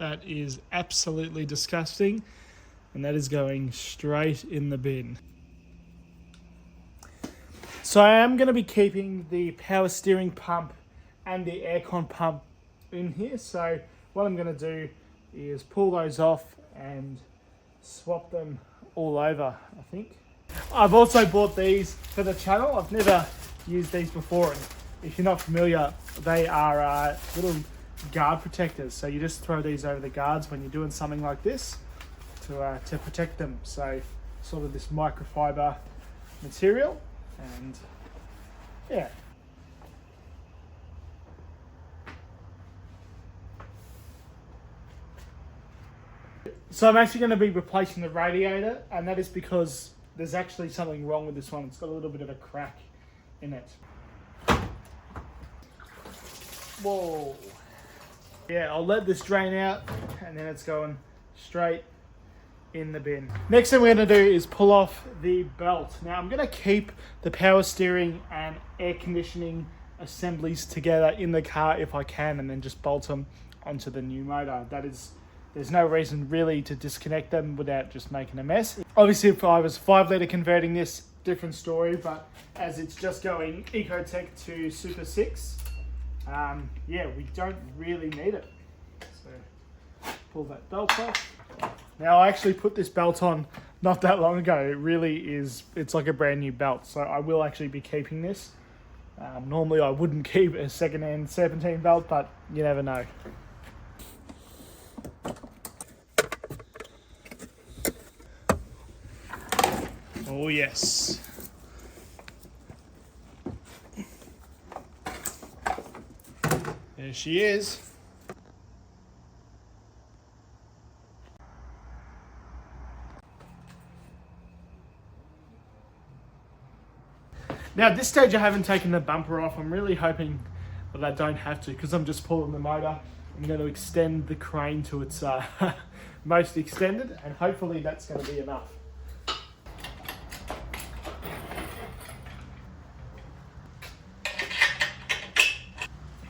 That is absolutely disgusting, and that is going straight in the bin. So I am going to be keeping the power steering pump and the aircon pump in here. So what I'm going to do is pull those off and swap them all over, I think. I've also bought these for the channel. I've never used these before, and if you're not familiar, they are little guard protectors. So you just throw these over the guards when you're doing something like this to protect them. So sort of this microfiber material, and yeah. So I'm actually going to be replacing the radiator, and that is because there's actually something wrong with this one. It's got a little bit of a crack in it. Whoa. Yeah, I'll let this drain out, and then it's going straight in the bin. Next thing we're going to do is pull off the belt. Now I'm going to keep the power steering and air conditioning assemblies together in the car if I can, and then just bolt them onto the new motor. There's no reason really to disconnect them without just making a mess. Obviously, if I was 5 litre converting this, different story, but as it's just going Ecotech to Super 6, yeah, we don't really need it. So pull that belt off. Now I actually put this belt on not that long ago. It really is, it's like a brand new belt. So I will actually be keeping this. Normally I wouldn't keep a second-hand serpentine belt, but you never know. Oh yes. There she is. Now at this stage I haven't taken the bumper off. I'm really hoping that I don't have to, because I'm just pulling the motor. I'm going to extend the crane to its most extended, and hopefully that's going to be enough.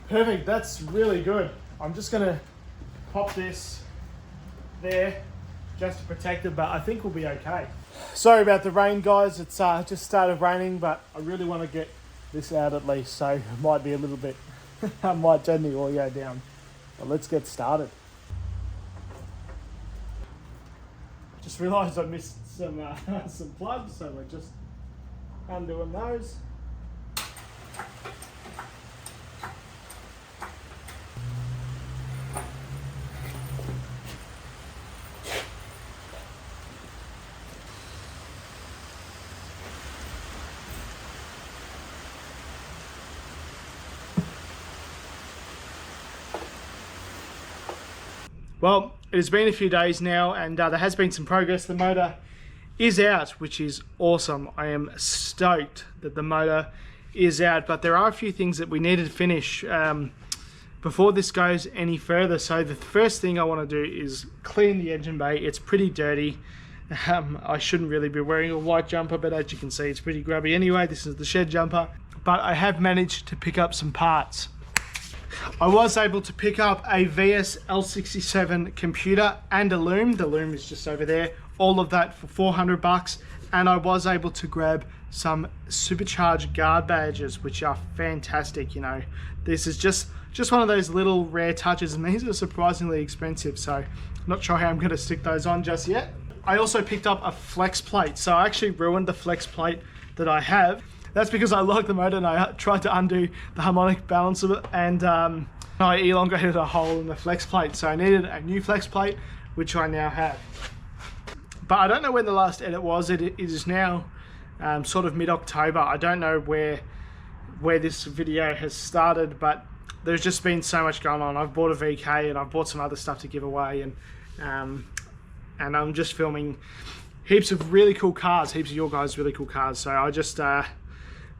Perfect, that's really good. I'm just gonna pop this there just to protect it, but I think we'll be okay. Sorry about the rain, guys. It's just started raining, but I really want to get this out at least, so it might be a little bit, I might turn the audio down, but let's get started. Just realised I missed some plugs, so we're just undoing those. Well, it has been a few days now, and there has been some progress. The motor is out, which is awesome. I am stoked that the motor is out, but there are a few things that we need to finish before this goes any further. So the first thing I want to do is clean the engine bay. It's pretty dirty. I shouldn't really be wearing a white jumper, but as you can see, it's pretty grubby anyway. This is the shed jumper, but I have managed to pick up some parts. I was able to pick up a VS L67 computer and a loom. The loom is just over there. All of that for 400 bucks. And I was able to grab some supercharged guard badges, which are fantastic. You know, this is just one of those little rare touches, and these are surprisingly expensive. So not sure how I'm going to stick those on just yet. I also picked up a flex plate. So I actually ruined the flex plate that I have. That's because I locked the motor and I tried to undo the harmonic balance of it, and I elongated a hole in the flex plate. So I needed a new flex plate, which I now have. But I don't know when the last edit was. It is now sort of mid-October. I don't know where this video has started, but there's just been so much going on. I've bought a VK and I've bought some other stuff to give away, and I'm just filming heaps of really cool cars, heaps of your guys' really cool cars. So I just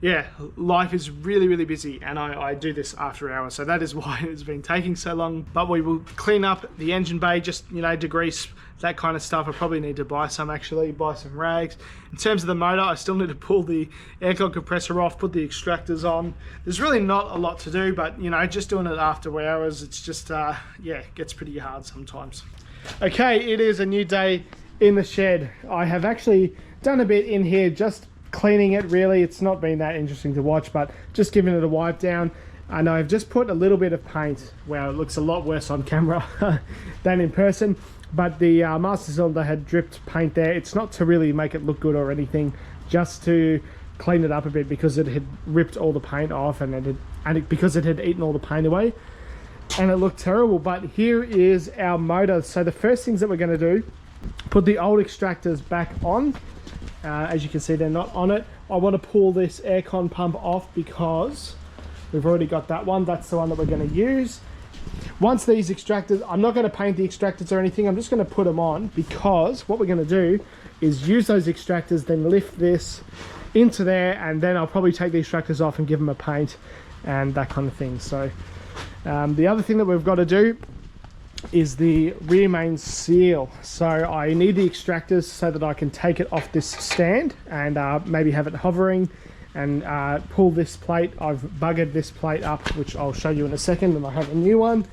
yeah, life is really, really busy, and I do this after hours, so that is why it's been taking so long. But we will clean up the engine bay, just, you know, degrease, that kind of stuff. I probably need to buy some rags. In terms of the motor, I still need to pull the aircon compressor off, put the extractors on. There's really not a lot to do, but, you know, just doing it after hours, it's just, yeah, it gets pretty hard sometimes. Okay, it is a new day in the shed. I have actually done a bit in here, just cleaning it. Really, it's not been that interesting to watch, but just giving it a wipe down. And I've just put a little bit of paint. Well, it looks a lot worse on camera than in person, but the master cylinder had dripped paint there. It's not to really make it look good or anything, just to clean it up a bit, because it had ripped all the paint off, and because it had eaten all the paint away, and it looked terrible. But here is our motor. So the first things that we're going to do, put the old extractors back on. As you can see, they're not on it. I want to pull this aircon pump off because we've already got that one. That's the one that we're going to use. Once these extractors, I'm not going to paint the extractors or anything. I'm just going to put them on, because what we're going to do is use those extractors, then lift this into there, and then I'll probably take the extractors off and give them a paint and that kind of thing. So the other thing that we've got to do is the rear main seal. So I need the extractors so that I can take it off this stand and maybe have it hovering and pull this plate. I've buggered this plate up, which I'll show you in a second, and I have a new one.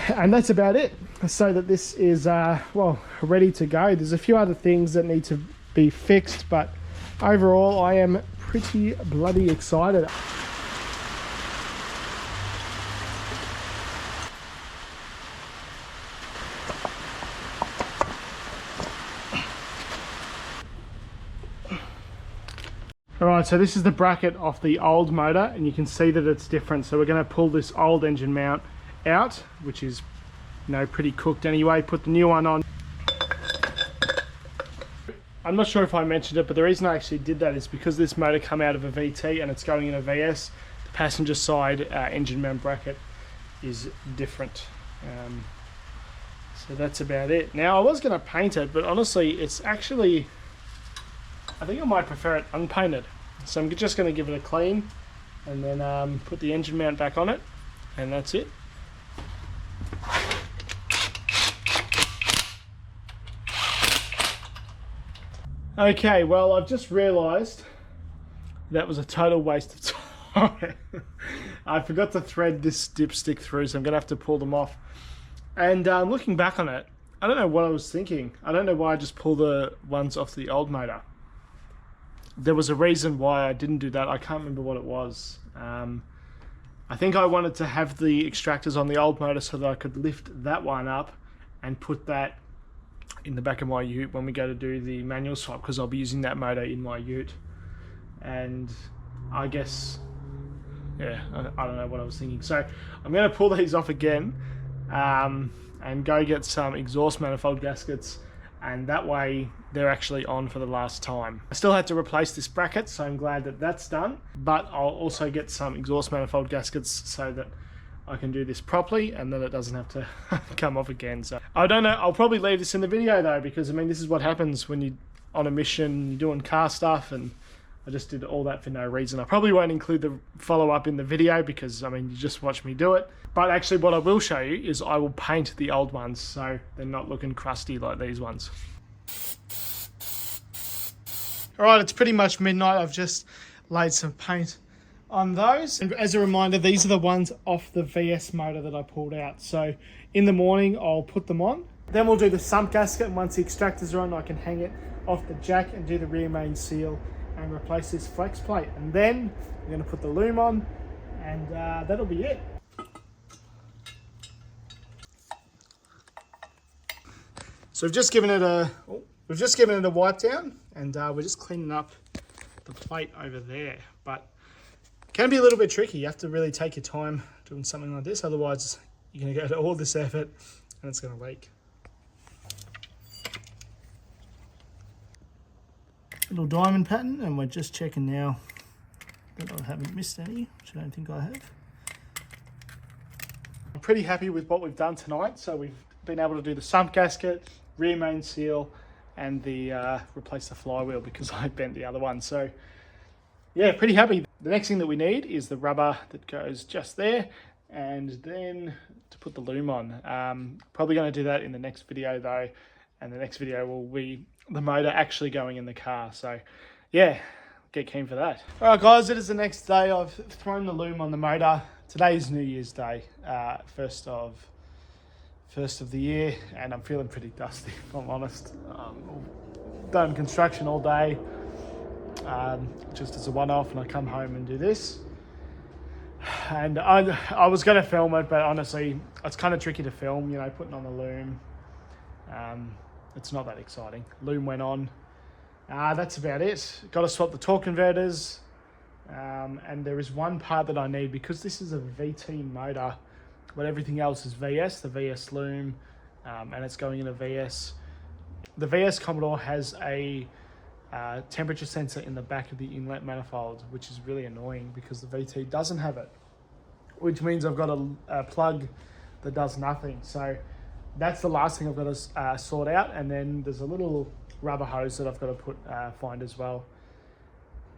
And that's about it, so that this is well, ready to go. There's a few other things that need to be fixed, but overall I am pretty bloody excited. Alright, so this is the bracket off the old motor, and you can see that it's different. So we're going to pull this old engine mount out, which is, you know, pretty cooked anyway, put the new one on. I'm not sure if I mentioned it, but the reason I actually did that is because this motor come out of a VT and it's going in a VS. The passenger side engine mount bracket is different. So that's about it. Now, I was going to paint it, but honestly, it's actually, I think I might prefer it unpainted. So I'm just going to give it a clean and then put the engine mount back on it, and that's it. Okay, well, I've just realised that was a total waste of time. I forgot to thread this dipstick through, so I'm going to have to pull them off. And looking back on it, I don't know what I was thinking. I don't know why I just pulled the ones off the old motor. There was a reason why I didn't do that. I can't remember what it was. I think I wanted to have the extractors on the old motor so that I could lift that one up and put that in the back of my ute when we go to do the manual swap, because I'll be using that motor in my ute. And I guess, yeah, I don't know what I was thinking. So I'm going to pull these off again and go get some exhaust manifold gaskets, and that way they're actually on for the last time. I still had to replace this bracket, so I'm glad that that's done, but I'll also get some exhaust manifold gaskets so that I can do this properly and then it doesn't have to come off again. So I don't know, I'll probably leave this in the video though, because I mean, this is what happens when you're on a mission, you're doing car stuff, and I just did all that for no reason. I probably won't include the follow-up in the video because, I mean, you just watch me do it. But actually what I will show you is I will paint the old ones so they're not looking crusty like these ones. Alright, it's pretty much midnight. I've just laid some paint on those. And as a reminder, these are the ones off the VS motor that I pulled out. So in the morning, I'll put them on. Then we'll do the sump gasket, and once the extractors are on, I can hang it off the jack and do the rear main seal and replace this flex plate. And then I'm going to put the loom on, and that'll be it. So we've just given it a wipe down, and we're just cleaning up the plate over there. But it can be a little bit tricky. You have to really take your time doing something like this, otherwise you're going to go to all this effort and it's going to leak. Little diamond pattern, and we're just checking now that I haven't missed any, which I don't think I have. I'm pretty happy with what we've done tonight. So we've been able to do the sump gasket, rear main seal, and the replace the flywheel because I bent the other one. So yeah, pretty happy. The next thing that we need is the rubber that goes just there, and then to put the loom on. Probably going to do that in the next video though, and the next video will be the motor actually going in the car. So yeah, get keen for that. All right guys, it is the next day. I've thrown the loom on the motor. Today's New Year's Day, first of the year, and I'm feeling pretty dusty if I'm honest. Done construction all day, just as a one-off, and I come home and do this. And I was going to film it, but honestly, it's kind of tricky to film, you know, putting on the loom. It's not that exciting. Loom went on. That's about it. Got to swap the torque converters. And there is one part that I need, because this is a VT motor, but everything else is VS, the VS loom, and it's going in a VS. The VS Commodore has a temperature sensor in the back of the inlet manifold, which is really annoying because the VT doesn't have it, which means I've got a plug that does nothing. So that's the last thing I've got to sort out, and then there's a little rubber hose that I've got to find as well.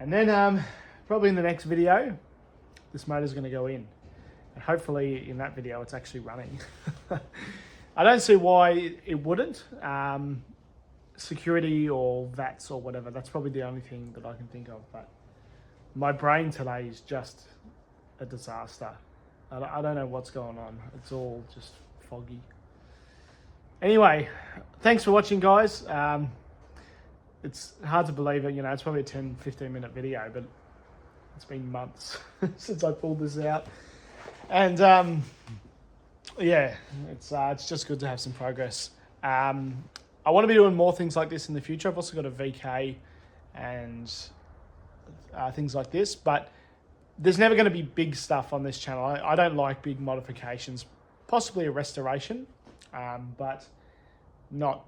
And then probably in the next video, this motor's going to go in. And hopefully in that video it's actually running. I don't see why it wouldn't. Security or VATs or whatever, that's probably the only thing that I can think of. But my brain today is just a disaster. I don't know what's going on. It's all just foggy. Anyway, thanks for watching, guys. It's hard to believe it, you know, it's probably a 10-15 minute video, but it's been months since I pulled this out. And yeah, it's just good to have some progress. I want to be doing more things like this in the future. I've also got a VK and things like this, but there's never going to be big stuff on this channel. I don't like big modifications, possibly a restoration, but not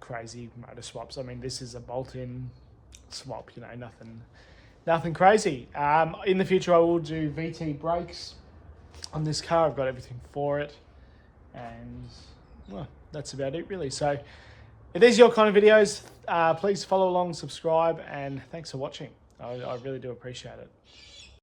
crazy motor swaps. I mean, this is a bolt-in swap, you know, nothing crazy. In the future, I will do VT brakes on this car. I've got everything for it, and well, that's about it really. So if these are your kind of videos, please follow along, subscribe, and thanks for watching. I really do appreciate it.